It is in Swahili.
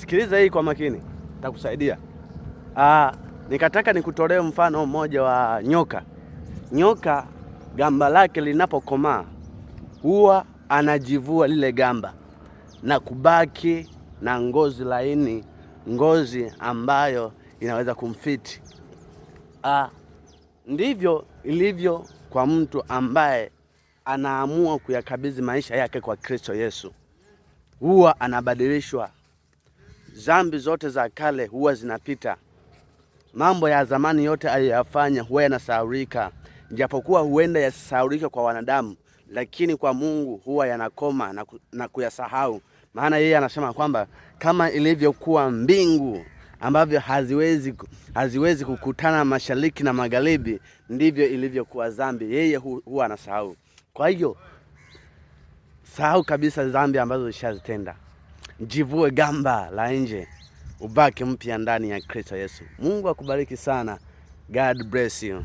Sikiliza hii kwa makini, itakusaidia. Nikataka nikutolee mfano mmoja wa nyoka. Nyoka gamba lake linapokomaa huwa anajivua lile gamba na kubaki na ngozi laini, ngozi ambayo inaweza kumfiti. Ndivyo ilivyo kwa mtu ambaye anaamua kuyakabidhi maisha yake kwa Kristo Yesu. Huwa anabadilishwa. Dhambi zote za kale huwa zinapita. Mambo ya zamani yote aliyofanya huwa yanasahaulika. Japokuwa huenda yasisahaulike kwa wanadamu, lakini kwa Mungu huwa yanakoma na kuyasahau. Maana yeye anasema kwamba kama ilivyokuwa mbingu ambavyo haziwezi kukutana mashariki na magharibi, ndivyo ilivyokuwa dhambi. Yeye huwa anasahau. Kwa hiyo sahau kabisa dhambi ambazo ulishazitenda. Jivue gamba la nje, ubaki mpya ndani ya Kristo Yesu. Mungu akubariki sana. God bless you.